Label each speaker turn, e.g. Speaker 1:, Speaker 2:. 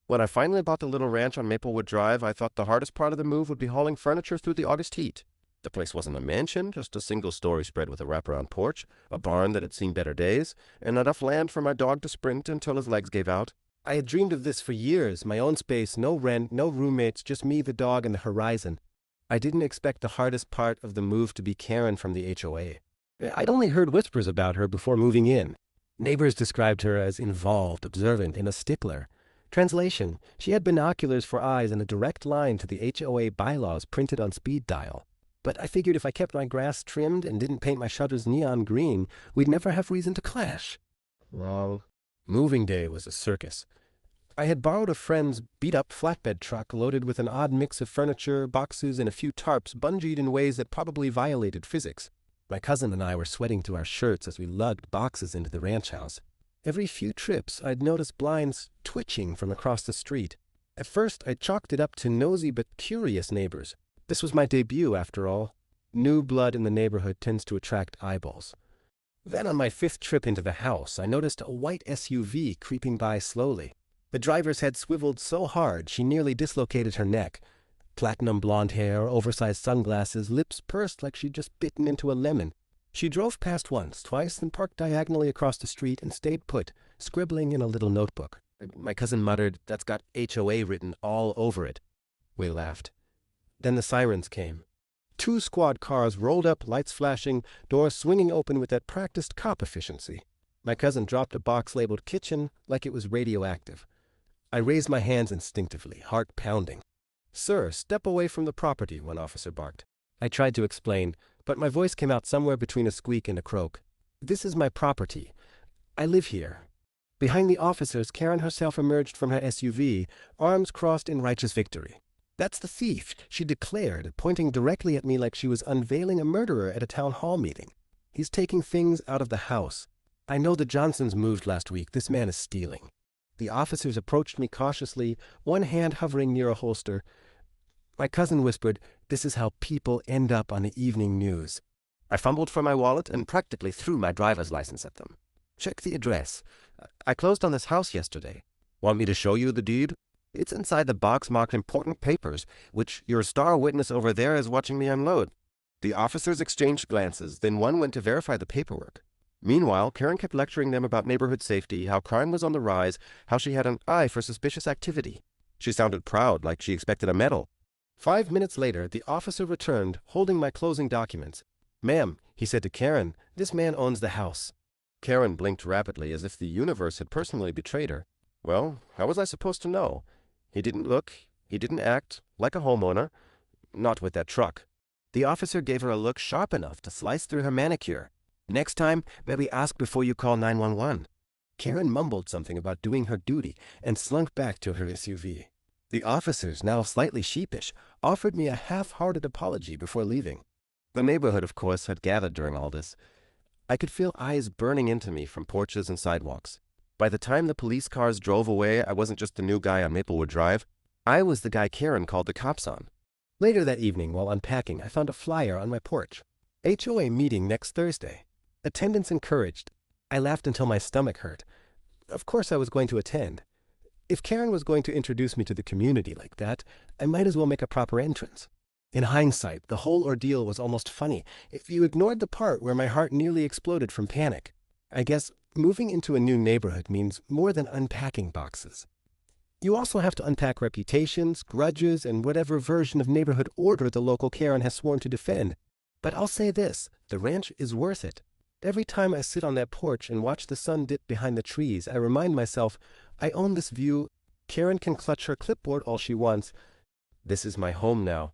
Speaker 1: When I finally bought the little ranch on Maplewood Drive, I thought the hardest part of the move would be hauling furniture through the August heat. The place wasn't a mansion, just a single-story spread with a wraparound porch, a barn that had seen better days, and enough land for my dog to sprint until his legs gave out. I had dreamed of this for years, my own space, no rent, no roommates, just me, the dog, and the horizon. I didn't expect the hardest part of the move to be Karen from the HOA. I'd only heard whispers about her before moving in. Neighbors described her as involved, observant, and a stickler. Translation: she had binoculars for eyes and a direct line to the HOA bylaws printed on speed dial. But I figured if I kept my grass trimmed and didn't paint my shutters neon green, we'd never have reason to clash. Well, moving day was a circus. I had borrowed a friend's beat-up flatbed truck loaded with an odd mix of furniture, boxes, and a few tarps bungeed in ways that probably violated physics. My cousin and I were sweating through our shirts as we lugged boxes into the ranch house. Every few trips, I'd notice blinds twitching from across the street. At first, I chalked it up to nosy but curious neighbors. This was my debut, after all. New blood in the neighborhood tends to attract eyeballs. Then on my fifth trip into the house, I noticed a white SUV creeping by slowly. The driver's head swiveled so hard she nearly dislocated her neck. Platinum blonde hair, oversized sunglasses, lips pursed like she'd just bitten into a lemon. She drove past once, twice, then parked diagonally across the street and stayed put, scribbling in a little notebook. My cousin muttered, "That's got HOA written all over it." We laughed. Then the sirens came. 2 squad cars rolled up, lights flashing, doors swinging open with that practiced cop efficiency. My cousin dropped a box labeled kitchen like it was radioactive. I raised my hands instinctively, heart pounding. "Sir, step away from the property," one officer barked. I tried to explain, but my voice came out somewhere between a squeak and a croak. "This is my property. I live here." Behind the officers, Karen herself emerged from her SUV, arms crossed in righteous victory. "That's the thief," she declared, pointing directly at me like she was unveiling a murderer at a town hall meeting. "He's taking things out of the house. I know the Johnsons moved last week. This man is stealing." The officers approached me cautiously, one hand hovering near a holster. My cousin whispered, "This is how people end up on the evening news." I fumbled for my wallet and practically threw my driver's license at them. "Check the address. I closed on this house yesterday. Want me to show you the deed? It's inside the box marked important papers, which your star witness over there is watching me unload." The officers exchanged glances, then one went to verify the paperwork. Meanwhile, Karen kept lecturing them about neighborhood safety, how crime was on the rise, how she had an eye for suspicious activity. She sounded proud, like she expected a medal. 5 minutes later, the officer returned, holding my closing documents. "Ma'am," he said to Karen, "this man owns the house." Karen blinked rapidly, as if the universe had personally betrayed her. Well, how was I supposed to know? He didn't look, he didn't act, like a homeowner. Not with that truck. The officer gave her a look sharp enough to slice through her manicure. "Next time, maybe ask before you call 911. Karen mumbled something about doing her duty and slunk back to her SUV. The officers, now slightly sheepish, offered me a half-hearted apology before leaving. The neighborhood, of course, had gathered during all this. I could feel eyes burning into me from porches and sidewalks. By the time the police cars drove away, I wasn't just the new guy on Maplewood Drive. I was the guy Karen called the cops on. Later that evening, while unpacking, I found a flyer on my porch. HOA meeting next Thursday. Attendance encouraged. I laughed until my stomach hurt. Of course I was going to attend. If Karen was going to introduce me to the community like that, I might as well make a proper entrance. In hindsight, the whole ordeal was almost funny, if you ignored the part where my heart nearly exploded from panic. I guess moving into a new neighborhood means more than unpacking boxes. You also have to unpack reputations, grudges, and whatever version of neighborhood order the local Karen has sworn to defend. But I'll say this, the ranch is worth it. Every time I sit on that porch and watch the sun dip behind the trees, I remind myself, I own this view. Karen can clutch her clipboard all she wants. This is my home now.